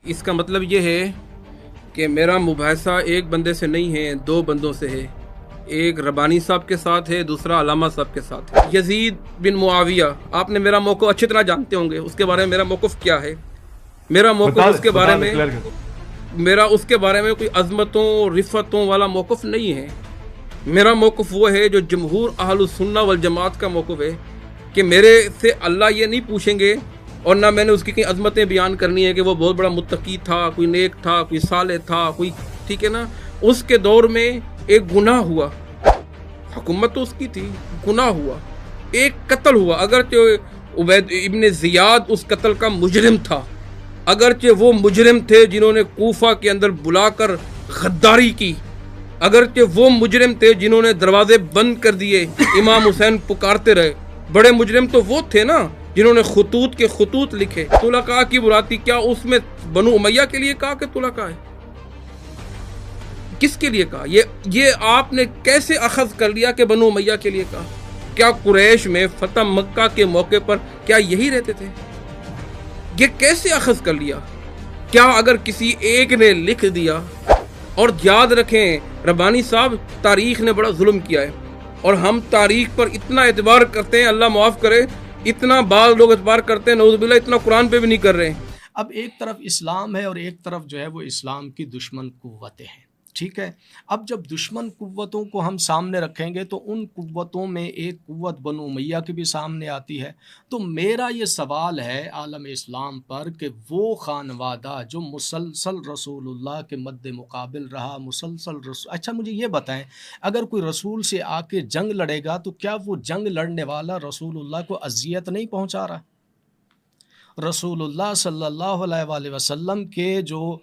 اس کا مطلب یہ ہے کہ میرا مباحثہ ایک بندے سے نہیں ہے، دو بندوں سے ہے۔ ایک ربانی صاحب کے ساتھ ہے، دوسرا علامہ صاحب کے ساتھ ہے۔ یزید بن معاویہ، آپ نے میرا موقف اچھی طرح جانتے ہوں گے، اس کے بارے میں میرا موقف کیا ہے۔ میرا موقف اس کے بارے میں کوئی عظمتوں رفتوں والا موقف نہیں ہے۔ میرا موقف وہ ہے جو جمہور اہل السنہ والجماعت کا موقف ہے کہ میرے سے اللہ یہ نہیں پوچھیں گے، اور نہ میں نے اس کی کئی عظمتیں بیان کرنی ہے کہ وہ بہت بڑا متقی تھا، کوئی نیک تھا، کوئی صالح تھا، کوئی ٹھیک ہے نا۔ اس کے دور میں ایک گناہ ہوا، حکومت تو اس کی تھی، گناہ ہوا، ایک قتل ہوا، اگرچہ عبید ابن زیاد اس قتل کا مجرم تھا، اگرچہ وہ مجرم تھے جنہوں نے کوفہ کے اندر بلا کر غداری کی، اگرچہ وہ مجرم تھے جنہوں نے دروازے بند کر دیے، امام حسین پکارتے رہے، بڑے مجرم تو وہ تھے نا جنہوں نے خطوط کے خطوط لکھے۔ طلقاء کی براتی، کیا اس میں بنو امیہ کے لیے کہا کہ طلقاء ہے؟ کس کے لیے کہا؟ یہ آپ نے کیسے اخذ کر لیا کہ بنو امیہ کے لیے کہا؟ کیا قریش میں فتح مکہ کے موقع پر کیا یہی رہتے تھے؟ یہ کیسے اخذ کر لیا؟ کیا اگر کسی ایک نے لکھ دیا؟ اور یاد رکھیں ربانی صاحب، تاریخ نے بڑا ظلم کیا ہے، اور ہم تاریخ پر اتنا اعتبار کرتے ہیں، اللہ معاف کرے، اتنا بعض لوگ اعتبار کرتے ہیں، نعوذ باللہ، اتنا قرآن پہ بھی نہیں کر رہے۔ اب ایک طرف اسلام ہے اور ایک طرف جو ہے وہ اسلام کی دشمن قوتیں ہیں، ٹھیک ہے۔ اب جب دشمن قوتوں کو ہم سامنے رکھیں گے تو ان قوتوں میں ایک قوت بنو امیہ کی بھی سامنے آتی ہے۔ تو میرا یہ سوال ہے عالم اسلام پر کہ وہ خانوادہ جو مسلسل رسول اللہ کے مد مقابل رہا، اچھا مجھے یہ بتائیں، اگر کوئی رسول سے آ کے جنگ لڑے گا تو کیا وہ جنگ لڑنے والا رسول اللہ کو اذیت نہیں پہنچا رہا؟ رسول اللہ صلی اللہ علیہ وآلہ وسلم کے جو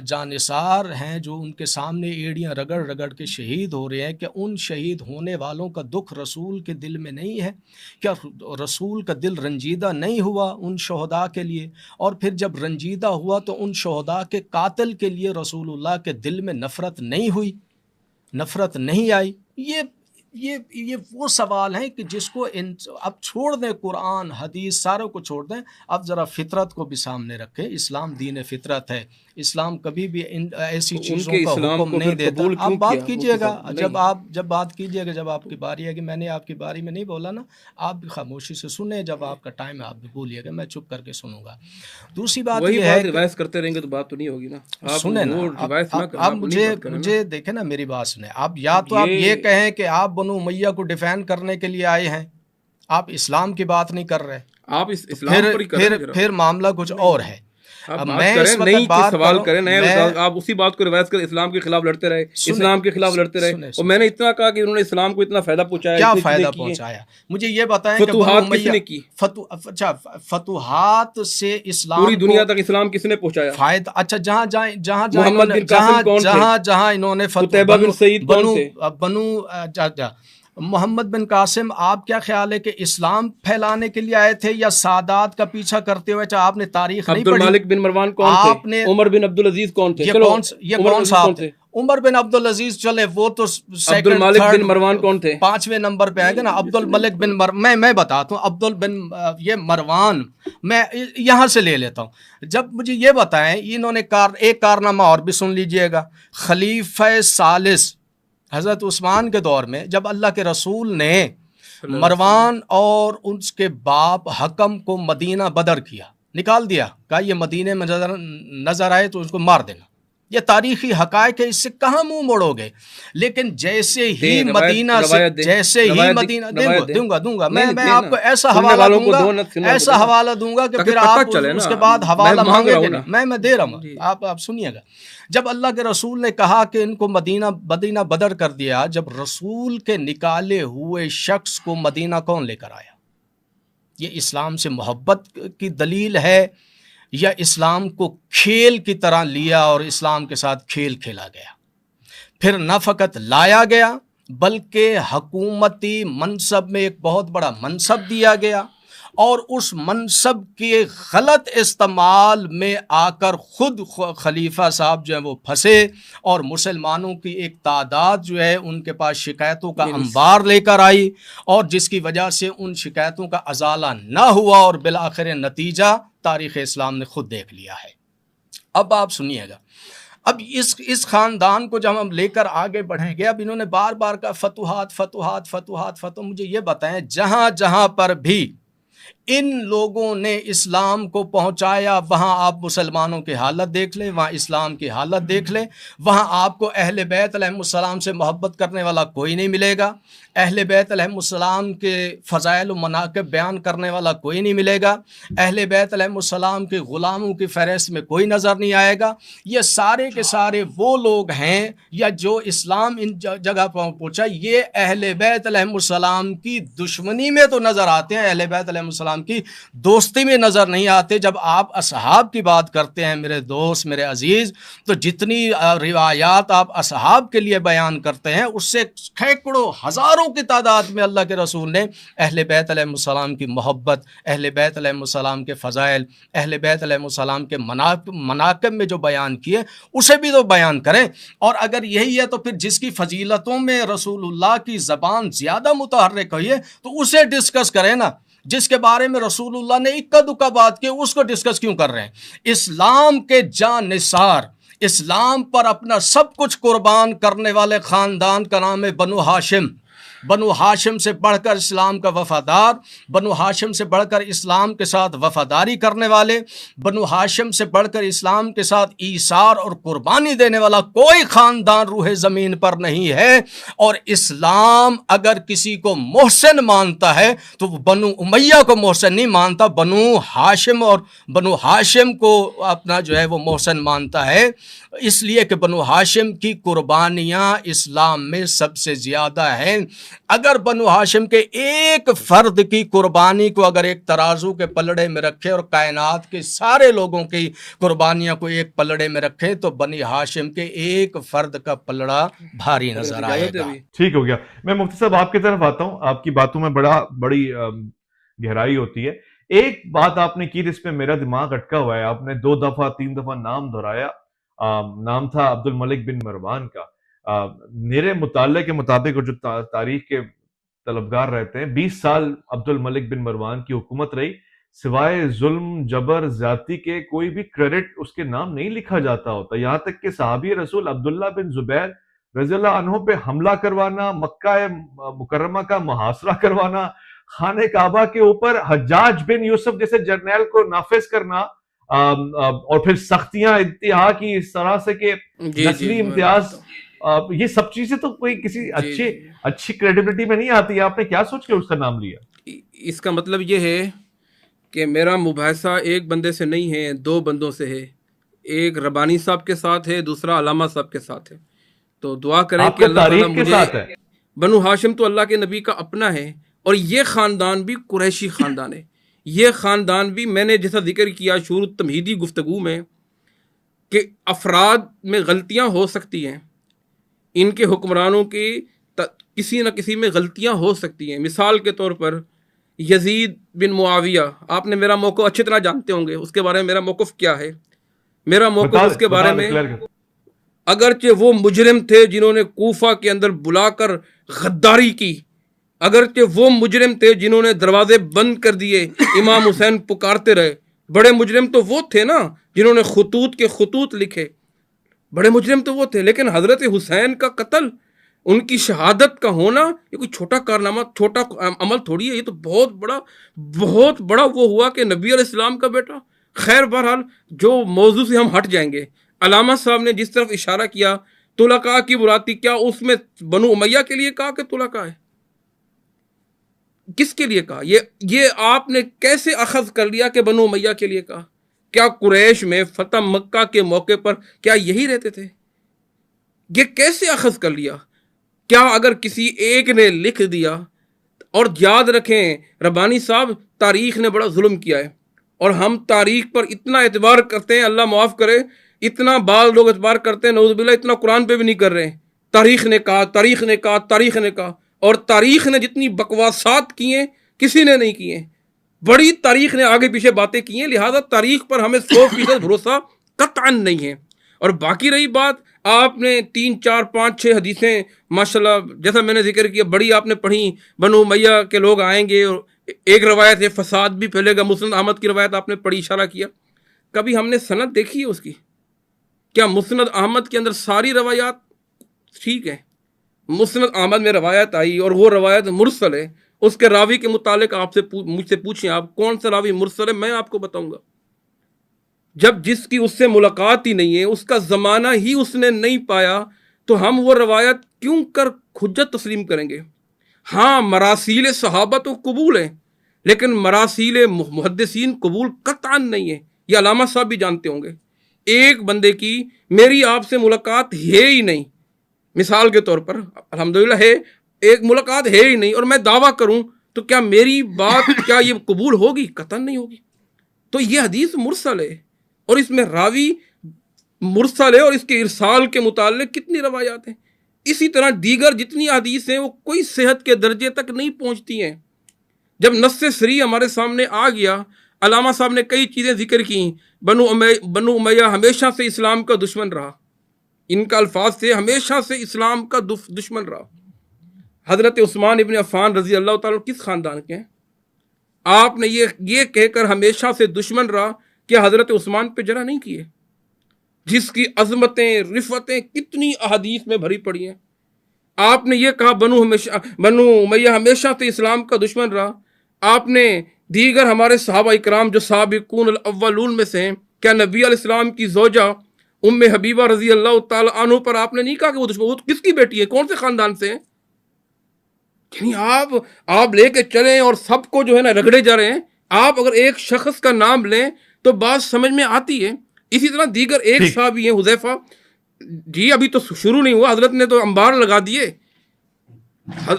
جانثار ہیں، جو ان کے سامنے ایڑیاں رگڑ رگڑ کے شہید ہو رہے ہیں، کہ ان شہید ہونے والوں کا دکھ رسول کے دل میں نہیں ہے؟ کیا رسول کا دل رنجیدہ نہیں ہوا ان شہداء کے لیے؟ اور پھر جب رنجیدہ ہوا تو ان شہداء کے قاتل کے لیے رسول اللہ کے دل میں نفرت نہیں ہوئی، نفرت نہیں آئی؟ یہ وہ سوال ہیں کہ جس کو اب چھوڑ دیں، قرآن حدیث ساروں کو چھوڑ دیں، اب ذرا فطرت کو بھی سامنے رکھیں۔ اسلام دین فطرت ہے، اسلام کبھی بھی ایسی چیزوں کا حکم نہیں دیتا۔ آپ بات کیجئے گا، جب بات کیجئے گا، جب آپ کی باری ہے، کہ میں نے آپ کی باری میں نہیں بولا نا، آپ بھی خاموشی سے سنیں، جب آپ کا ٹائم ہے آپ بھی بولیے گا، میں چپ کر کے سنوں گا۔ دوسری بات یہ ہے، ریوائز کرتے رہیں گے تو بات تو نہیں ہوگی نا، سنیں نا، اب مجھے دیکھیں نا، میری بات سنیں۔ اب یا تو آپ یہ کہیں کہ آپ بنو امیہ کو ڈیفینڈ کرنے کے لیے آئے ہیں، آپ اسلام کی بات نہیں کر رہے، آپ اسلام پر ہی کریں، پھر معاملہ کچھ اور ہے۔ میں اس وقت سوال کریں، آپ اسی بات کو روایت کر اسلام کے خلاف لڑتے رہے، اسلام کے خلاف لڑتے رہے، اور میں نے اتنا کہا کہ انہوں نے اسلام کو اتنا فائدہ پہنچایا۔ کیا فائدہ پہنچایا؟ مجھے یہ بتائیں کہ فتوحات کس نے کی؟ فتوحات سے اسلام پوری دنیا تک اسلام کس نے پہنچایا؟ فائدہ، اچھا جہاں انہوں نے محمد بن قاسم، آپ کیا خیال ہے کہ اسلام پھیلانے کے لیے آئے تھے یا سادات کا پیچھا کرتے ہوئے؟ آپ نے تاریخ نہیں پڑھی؟ عبد الملک بن مروان کون تھے؟ عمر بن عبدالعزیز کون تھے؟ یہ کون صاحب تھے؟ عمر بن عبدالعزیز، چلے وہ تو عبد الملک بن مروان کون تھے؟ 5ویں نمبر پہ آئے گا نا۔ عبد الملک بن میں بتاتا ہوں، یہ مروان میں یہاں سے لے لیتا ہوں۔ جب مجھے یہ بتائیں، انہوں نے ایک کارنامہ اور بھی سن لیجئے گا، خلیفہ ثالث حضرت عثمان کے دور میں جب اللہ کے رسول نے مروان اور اس کے باپ حکم کو مدینہ بدر کیا، نکال دیا، کہا یہ مدینے میں نظر آئے تو اس کو مار دینا، یہ تاریخی حقائق ہے، اس سے کہاں منہ موڑو گے؟ لیکن جیسے ہی مدینہ دوں گا میں آپ کو ایسا حوالہ دوں گا کہ پھر آپ اس کے بعد حوالہ مانگیں گے۔ میں دے رہا ہوں، آپ سنیے گا۔ جب اللہ کے رسول نے کہا کہ ان کو مدینہ بدر کر دیا، جب رسول کے نکالے ہوئے شخص کو مدینہ کون لے کر آیا؟ یہ اسلام سے محبت کی دلیل ہے یا اسلام کو کھیل کی طرح لیا اور اسلام کے ساتھ کھیل کھیلا گیا؟ پھر نہ فقط لایا گیا بلکہ حکومتی منصب میں ایک بہت بڑا منصب دیا گیا، اور اس منصب کے غلط استعمال میں آ کر خود خلیفہ صاحب جو ہیں وہ پھنسے، اور مسلمانوں کی ایک تعداد جو ہے ان کے پاس شکایتوں کا انبار لے کر آئی، اور جس کی وجہ سے ان شکایتوں کا ازالہ نہ ہوا، اور بالآخر نتیجہ تاریخ اسلام نے خود دیکھ لیا ہے۔ اب آپ سنیے گا، اب اس خاندان کو جب ہم لے کر آگے بڑھیں گے، اب انہوں نے بار بار کا فتوحات، مجھے یہ بتائیں جہاں جہاں پر بھی ان لوگوں نے اسلام کو پہنچایا وہاں آپ مسلمانوں کی حالت دیکھ لیں، وہاں اسلام کی حالت دیکھ لیں، وہاں آپ کو اہل بیت علیہ السلام سے محبت کرنے والا کوئی نہیں ملے گا، اہل بیت علیہ السلام کے فضائل و مناقب بیان کرنے والا کوئی نہیں ملے گا، اہل بیت علیہ السلام کے غلاموں کی فہرست میں کوئی نظر نہیں آئے گا۔ یہ سارے کے سارے وہ لوگ ہیں یا جو اسلام ان جگہ پر پہنچا، یہ اہل بیت علیہ السلام کی دشمنی میں تو نظر آتے ہیں، اہل بیت علیہ السلام کی دوستی میں نظر نہیں آتے۔ جب آپ اصحاب کی بات کرتے ہیں میرے دوست، میرے عزیز، تو جتنی روایات آپ اصحاب کے لیے بیان کرتے ہیں اس سے سینکڑوں ہزاروں کی تعداد میں اللہ کے رسول نے اہل بیت علیہ السلام کی محبت، اہل بیت علیہ السلام کے فضائل، اہل بیت علیہ السلام کے مناقب میں جو بیان کیے اسے بھی تو بیان کریں۔ اور اگر یہی ہے تو پھر جس کی فضیلتوں میں رسول اللہ کی زبان زیادہ متحرک ہوئی ہے تو اسے ڈسکس کریں نا، جس کے بارے میں رسول اللہ نے اکا دکا بات کی اس کو ڈسکس کیوں کر رہے ہیں؟ اسلام کے جان نثار، اسلام پر اپنا سب کچھ قربان کرنے والے خاندان کا نام ہے بنو ہاشم۔ بنو ہاشم سے بڑھ کر اسلام کا وفادار، بنو ہاشم سے بڑھ کر اسلام کے ساتھ وفاداری کرنے والے، بنو ہاشم سے بڑھ کر اسلام کے ساتھ ایثار اور قربانی دینے والا کوئی خاندان روح زمین پر نہیں ہے۔ اور اسلام اگر کسی کو محسن مانتا ہے تو وہ بنو امیہ کو محسن نہیں مانتا، بنو ہاشم اور بنو ہاشم کو اپنا جو ہے وہ محسن مانتا ہے، اس لیے کہ بنو ہاشم کی قربانیاں اسلام میں سب سے زیادہ ہیں۔ اگر بنو ہاشم کے ایک فرد کی قربانی کو اگر ایک ترازو کے پلڑے میں رکھے اور کائنات کے سارے لوگوں کی قربانیاں کو ایک پلڑے میں رکھے تو بنی ہاشم کے ایک فرد کا پلڑا بھاری نظر آئے گا۔ ٹھیک ہو گیا، میں مفتی صاحب آپ کی طرف آتا ہوں، آپ کی باتوں میں بڑی گہرائی ہوتی ہے۔ ایک بات آپ نے کی جس پہ میرا دماغ اٹکا ہوا ہے، آپ نے 2 دفعہ 3 دفعہ نام دہرایا، نام تھا عبد الملک بن مروان کا۔ میرے مطالعے کے مطابق اور جو تاریخ کے طلبگار رہتے ہیں، 20 سال عبد الملک بن مروان کی حکومت رہی، سوائے ظلم جبر زیادتی کے کوئی بھی کریڈٹ اس کے نام نہیں لکھا جاتا ہوتا، یہاں تک کہ صحابی رسول عبداللہ بن زبیر رضی اللہ عنہ پہ حملہ کروانا، مکہ مکرمہ کا محاصرہ کروانا، خانہ کعبہ کے اوپر حجاج بن یوسف جیسے جرنیل کو نافذ کرنا، اور پھر سختیاں انتہا کی اس طرح سے کہ نسلی امتیاز، یہ سب چیزیں تو کوئی کسی اچھی کریڈیبلٹی میں نہیں آتی ہے۔ آپ نے کیا سوچ کے اس کا نام لیا؟ اس کا مطلب یہ ہے کہ میرا مباحثہ ایک بندے سے نہیں ہے، 2 بندوں سے ہے، ایک ربانی صاحب کے ساتھ ہے، دوسرا علامہ صاحب کے ساتھ ہے۔ تو دعا کریں کہ اللہ تعالیٰ مجھے، بنو ہاشم تو اللہ کے نبی کا اپنا ہے، اور یہ خاندان بھی قریشی خاندان ہے۔ یہ خاندان بھی، میں نے جیسا ذکر کیا شروع تمہیدی گفتگو میں، کہ افراد میں غلطیاں ہو سکتی ہیں، ان کے حکمرانوں کی کسی نہ کسی میں غلطیاں ہو سکتی ہیں۔ مثال کے طور پر یزید بن معاویہ، آپ نے میرا موقف اچھی طرح جانتے ہوں گے، اس کے بارے میں میرا موقف کیا ہے۔ میرا موقف اس کے بارے میں، اگرچہ وہ مجرم تھے جنہوں نے کوفہ کے اندر بلا کر غداری کی، اگرچہ وہ مجرم تھے جنہوں نے دروازے بند کر دیے، امام حسین پکارتے رہے، بڑے مجرم تو وہ تھے نا جنہوں نے خطوط کے خطوط لکھے، بڑے مجرم تو وہ تھے، لیکن حضرت حسین کا قتل، ان کی شہادت کا ہونا، یہ کوئی چھوٹا کارنامہ، چھوٹا عمل تھوڑی ہے، یہ تو بہت بڑا وہ ہوا کہ نبی علیہ السلام کا بیٹا۔ خیر بہرحال جو موضوع سے ہم ہٹ جائیں گے، علامہ صاحب نے جس طرف اشارہ کیا طلقاء کی براتی، کیا اس میں بنو امیہ کے لیے کہا کہ طلقاء ہے؟ کس کے لیے کہا؟ یہ آپ نے کیسے اخذ کر لیا کہ بنو امیہ کے لیے کہا؟ کیا قریش میں فتح مکہ کے موقع پر کیا یہی رہتے تھے؟ یہ کیسے اخذ کر لیا؟ کیا اگر کسی ایک نے لکھ دیا، اور یاد رکھیں ربانی صاحب، تاریخ نے بڑا ظلم کیا ہے، اور ہم تاریخ پر اتنا اعتبار کرتے ہیں، اللہ معاف کرے، اتنا بعض لوگ اعتبار کرتے ہیں، نعوذ باللہ، اتنا قرآن پہ بھی نہیں کر رہے ہیں۔ تاریخ نے کہا، تاریخ نے کہا، تاریخ نے کہا، اور تاریخ نے جتنی بکواسات کی ہیں کسی نے نہیں کی ہیں، بڑی تاریخ نے آگے پیچھے باتیں کی ہیں، لہذا تاریخ پر ہمیں 100% بھروسہ قطعاً نہیں ہے۔ اور باقی رہی بات، آپ نے 3 4 5 6 حدیثیں ماشاءاللہ جیسا میں نے ذکر کیا بڑی آپ نے پڑھی، بنو امیہ کے لوگ آئیں گے، اور ایک روایت ہے فساد بھی پھیلے گا، مسند احمد کی روایت آپ نے پڑھی، اشارہ کیا، کبھی ہم نے سند دیکھی ہے اس کی؟ کیا مسند احمد کے اندر ساری روایات ٹھیک ہیں؟ مسند احمد میں روایت آئی اور وہ روایت مرسل ہے، اس کے راوی کے متعلق آپ سے مجھ سے پوچھیں آپ کون سا راوی مرسل ہے، میں آپ کو بتاؤں گا۔ جب جس کی اس سے ملاقات ہی نہیں ہے، اس کا زمانہ ہی اس نے نہیں پایا، تو ہم وہ روایت کیوں کر حجت تسلیم کریں گے؟ ہاں مراسیل صحابہ تو قبول ہیں، لیکن مراسیل محدثین قبول قطعاً نہیں ہے، یہ علامہ صاحب بھی جانتے ہوں گے۔ ایک بندے کی میری آپ سے ملاقات ہے ہی نہیں، مثال کے طور پر الحمدللہ ہے، ایک ملاقات ہے ہی نہیں، اور میں دعویٰ کروں تو کیا میری بات کیا یہ قبول ہوگی؟ قطعاً نہیں ہوگی۔ تو یہ حدیث مرسل ہے، اور اس میں راوی مرسل ہے، اور اس کے ارسال کے متعلق کتنی روایات ہیں۔ اسی طرح دیگر جتنی حدیث ہیں وہ کوئی صحت کے درجے تک نہیں پہنچتی ہیں۔ جب نص سری ہمارے سامنے آ گیا، علامہ صاحب نے کئی چیزیں ذکر کی، بنو امیہ ہمیشہ سے اسلام کا دشمن رہا، ان کا الفاظ سے ہمیشہ سے اسلام کا دشمن رہا۔ حضرت عثمان ابن عفان رضی اللہ تعالیٰ کس خاندان کے ہیں؟ آپ نے یہ کہہ کر ہمیشہ سے دشمن رہا کہ حضرت عثمان پہ جرح نہیں کیے، جس کی عظمتیں رفتیں کتنی احادیث میں بھری پڑی ہیں۔ آپ نے یہ کہا بنو امیہ ہمیشہ سے اسلام کا دشمن رہا۔ آپ نے دیگر ہمارے صحابہ اکرام جو سابقون الاولون میں سے ہیں، کیا نبی علیہ السلام کی زوجہ ام حبیبہ رضی اللہ تعالی عنہ پر آپ نے نہیں کہا کہ وہ دشمن، وہ کس کی بیٹی ہے، کون سے خاندان سے ہیں؟ یعنی آپ لے کے چلیں اور سب کو جو ہے نا رگڑے جا رہے ہیں۔ آپ اگر ایک شخص کا نام لیں تو بات سمجھ میں آتی ہے۔ اسی طرح دیگر ایک صحابی ہیں حذیفہ، جی ابھی تو شروع نہیں ہوا، حضرت نے تو انبار لگا دیے،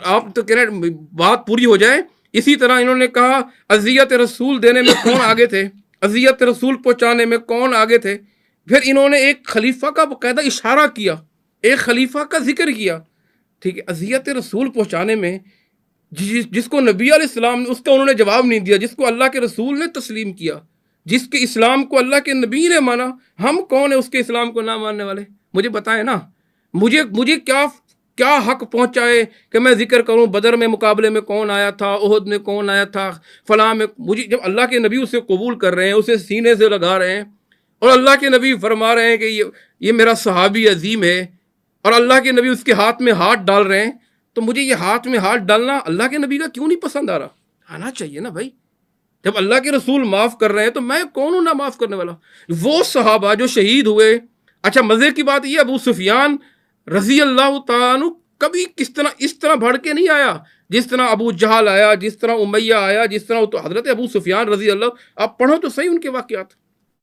آپ تو کہہ رہے ہیں بات پوری ہو جائے۔ اسی طرح انہوں نے کہا اذیت رسول دینے میں کون آگے تھے، اذیت رسول پہنچانے میں کون آگے تھے۔ پھر انہوں نے ایک خلیفہ کا باقاعدہ اشارہ کیا، ایک خلیفہ کا ذکر کیا، ٹھیک ہے، اذیت رسول پہنچانے میں جس کو نبی علیہ السلام نے، اس کا انہوں نے جواب نہیں دیا، جس کو اللہ کے رسول نے تسلیم کیا، جس کے اسلام کو اللہ کے نبی نے مانا، ہم کون ہیں اس کے اسلام کو نہ ماننے والے؟ مجھے بتائیں نا، مجھے کیا حق پہنچائے کہ میں ذکر کروں بدر میں مقابلے میں کون آیا تھا، احد میں کون آیا تھا، فلاں میں؟ مجھے جب اللہ کے نبی اسے قبول کر رہے ہیں، اسے سینے سے لگا رہے ہیں، اور اللہ کے نبی فرما رہے ہیں کہ یہ میرا صحابی عظیم ہے، اور اللہ کے نبی اس کے ہاتھ میں ہاتھ ڈال رہے ہیں، تو مجھے یہ ہاتھ میں ہاتھ ڈالنا اللہ کے نبی کا کیوں نہیں پسند آ رہا؟ آنا چاہیے نا بھائی۔ جب اللہ کے رسول معاف کر رہے ہیں تو میں کون ہوں نہ معاف کرنے والا؟ وہ صحابہ جو شہید ہوئے، اچھا مزے کی بات یہ ابو سفیان رضی اللہ تعالیٰ عنہ کبھی اس طرح بڑھ کے نہیں آیا جس طرح ابو جہل آیا، جس طرح امیہ آیا، جس طرح تو حضرت ابو سفیان رضی اللہ، آپ پڑھو تو صحیح ان کے واقعات،